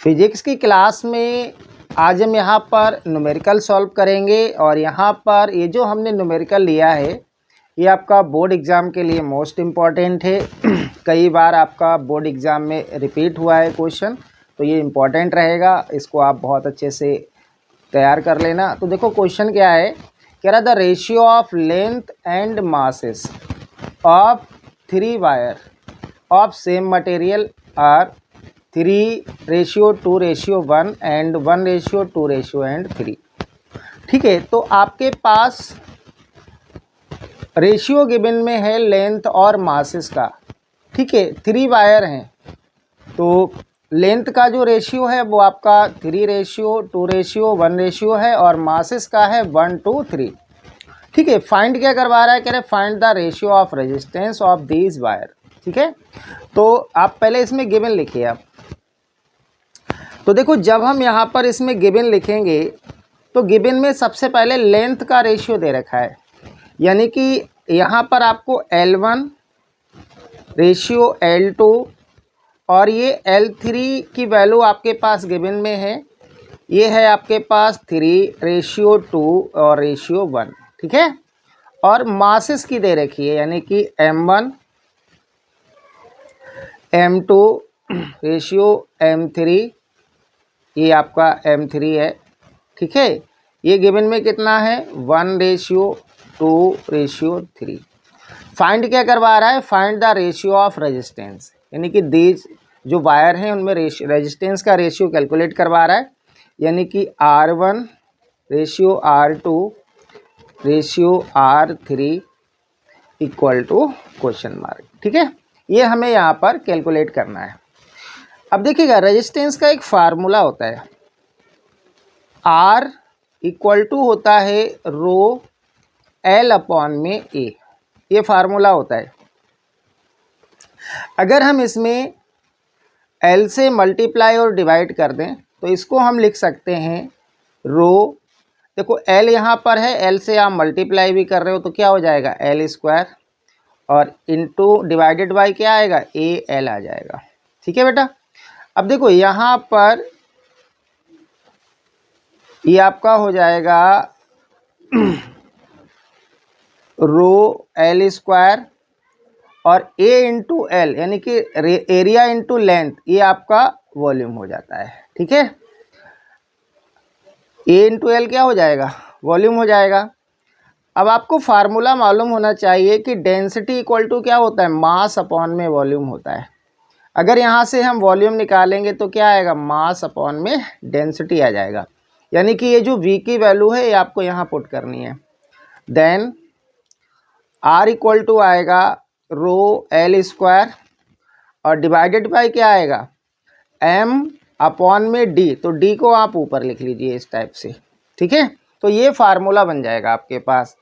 Physics की class में आज हम यहाँ पर न्यूमेरिकल सॉल्व करेंगे और यहाँ पर ये जो हमने न्यूमेरिकल लिया है ये आपका बोर्ड एग्ज़ाम के लिए मोस्ट इम्पॉर्टेंट है। कई बार आपका बोर्ड एग्ज़ाम में रिपीट हुआ है क्वेश्चन, तो ये इम्पॉर्टेंट रहेगा, इसको आप बहुत अच्छे से तैयार कर लेना। तो देखो क्वेश्चन क्या है, कह रहा the ratio of length and masses of 3 wire of same material are 3:2:1 and 1:2:3। ठीक है, तो आपके पास रेशियो गिवन में है लेंथ और मासेस का। ठीक है, 3 वायर हैं, तो लेंथ का जो रेशियो है वो आपका 3:2:1 है और मासेस का है 1:3। ठीक है, फाइंड क्या करवा रहा है, कह रहे find the ratio of resistance of these wire. ठीक है, तो आप पहले इसमें गिवन लिखिए। आप तो देखो जब हम यहाँ पर इसमें गिवन लिखेंगे तो गिवन में सबसे पहले लेंथ का रेशियो दे रखा है, यानी कि यहाँ पर आपको L1 रेशियो L2 और ये L3 की वैल्यू आपके पास गिवन में है, ये है आपके पास 3:2 और 1:1। ठीक है, और मासेस की दे रखी है, यानी कि M1 M2 रेशियो M3, ये आपका M3 है। ठीक है, ये गिवन में कितना है 1:2:3। फाइंड क्या करवा रहा है, find the ratio of resistance, यानी कि दीज जो वायर हैं उनमें रेजिस्टेंस का रेशियो कैलकुलेट करवा रहा है, यानी कि R1 ratio R2 ratio R3 equal to question mark. ठीक है, ये हमें यहाँ पर कैलकुलेट करना है। अब देखिएगा रेजिस्टेंस का एक फार्मूला होता है, R इक्वल टू होता है रो L अपॉन में A, ये फार्मूला होता है। अगर हम इसमें L से मल्टीप्लाई और डिवाइड कर दें तो इसको हम लिख सकते हैं रो, देखो L यहाँ पर है, L से आप मल्टीप्लाई भी कर रहे हो तो क्या हो जाएगा L² और इनटू डिवाइडेड बाय क्या आएगा AL आ जाएगा। ठीक है बेटा, अब देखो यहाँ पर ये आपका हो जाएगा रो L² और A इंटू L, यानी कि एरिया इंटू लेंथ, ये आपका वॉल्यूम हो जाता है। ठीक है, A इंटू L क्या हो जाएगा, वॉल्यूम हो जाएगा। अब आपको फार्मूला मालूम होना चाहिए कि डेंसिटी इक्वल टू क्या होता है, मास अपॉन में वॉल्यूम होता है। अगर यहाँ से हम वॉल्यूम निकालेंगे तो क्या आएगा, मास अपॉन में डेंसिटी आ जाएगा, यानी कि ये जो V की वैल्यू है ये आपको यहाँ पुट करनी है। देन R इक्वल टू आएगा रो L² और डिवाइडेड बाय क्या आएगा M अपॉन में D, तो D को आप ऊपर लिख लीजिए इस टाइप से। ठीक है, तो ये फार्मूला बन जाएगा आपके पास।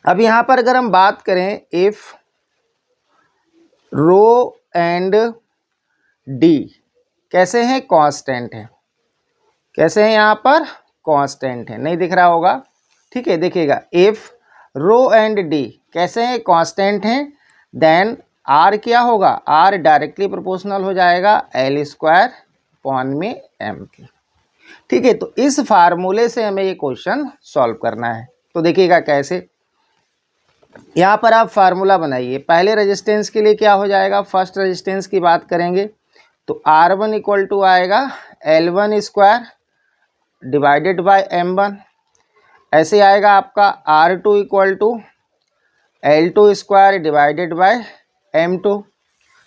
अब यहाँ पर अगर हम बात करें, इफ़ रो एंड D कैसे हैं, कांस्टेंट है, कैसे हैं यहाँ पर कांस्टेंट है, नहीं दिख रहा होगा। ठीक है, देखिएगा इफ़ रो एंड D कैसे हैं, कांस्टेंट हैं, देन R क्या होगा, R डायरेक्टली प्रोपोर्शनल हो जाएगा L² अपॉन में M के। ठीक है, तो इस फार्मूले से हमें ये क्वेश्चन सॉल्व करना है। तो देखिएगा कैसे, यहाँ पर आप फार्मूला बनाइए। पहले रेजिस्टेंस के लिए क्या हो जाएगा, फर्स्ट रेजिस्टेंस की बात करेंगे तो R1 इक्वल टू आएगा L1² डिवाइडेड बाय M1, ऐसे आएगा आपका R2 equal to L2² divided by M2।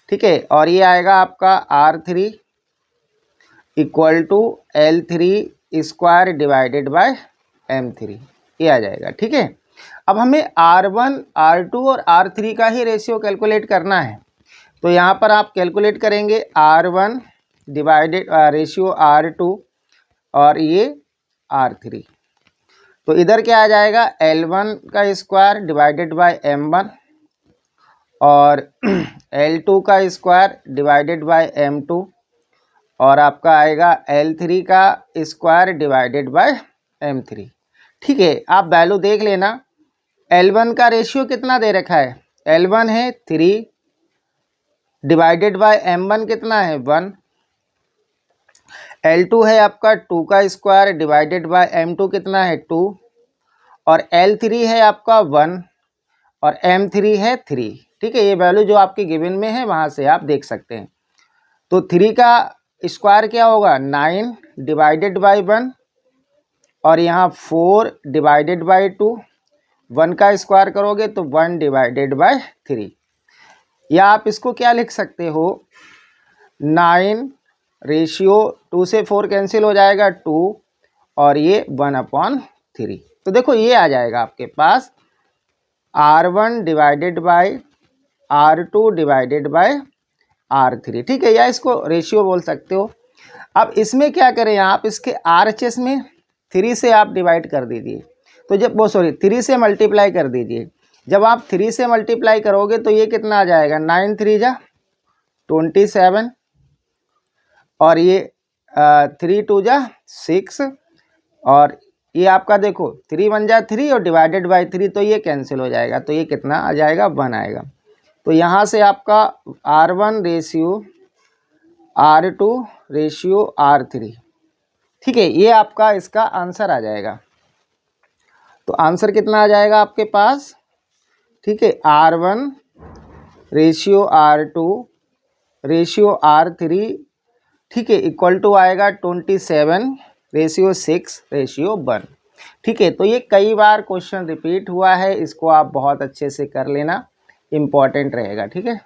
ठीक है, और ये आएगा आपका R3 equal to L3² divided by M3, ये आ जाएगा। ठीक है, अब हमें R1 R2 और R3 का ही रेशियो कैलकुलेट करना है, तो यहाँ पर आप कैलकुलेट करेंगे R1 डिवाइडेड रेशियो R2 और ये R3, तो इधर क्या आ जाएगा L1² डिवाइडेड बाय M1 और L2² डिवाइडेड बाय M2 और आपका आएगा L3² डिवाइडेड बाय M3। ठीक है, आप वैल्यू देख लेना। L1 का रेशियो कितना दे रखा है, L1 है 3 डिवाइडेड बाय M1 कितना है 1, L2 है आपका 2 का स्क्वायर डिवाइडेड बाय M2 कितना है 2, और L3 है आपका 1 और M3 है 3। ठीक है, ये वैल्यू जो आपकी गिवन में है वहाँ से आप देख सकते हैं। तो 3 का स्क्वायर क्या होगा 9 डिवाइडेड बाय 1, और यहाँ 4 डिवाइडेड बाय 2, 1 का स्क्वायर करोगे तो 1 डिवाइडेड बाय 3, या आप इसको क्या लिख सकते हो 9 रेशियो 2 से 4 कैंसिल हो जाएगा 2, और ये 1/3। तो देखो ये आ जाएगा आपके पास R1 divided by R2 divided by R3। ठीक है, या इसको रेशियो बोल सकते हो। अब इसमें क्या करें, आप इसके RHS में 3 से आप डिवाइड कर दीजिए, तो जब वो 3 से मल्टीप्लाई कर दीजिए। जब आप 3 से मल्टीप्लाई करोगे तो ये कितना आ जाएगा 9 3 जा 27, और ये 3 2 जा 6, और ये आपका देखो 3 1 जा 3 और डिवाइडेड बाय 3, तो ये कैंसिल हो जाएगा, तो ये कितना आ जाएगा 1 आएगा। तो यहाँ से आपका R1 ratio R2 ratio R3। ठीक है, ये आपका इसका आंसर आ जाएगा। तो आंसर कितना आ जाएगा आपके पास, ठीक है, R1 ratio R2 ratio R3, ठीक है, इक्वल टू आएगा 27 रेशियो 6 रेशियो 1। ठीक है, तो ये कई बार क्वेश्चन रिपीट हुआ है, इसको आप बहुत अच्छे से कर लेना, इम्पॉर्टेंट रहेगा। ठीक है।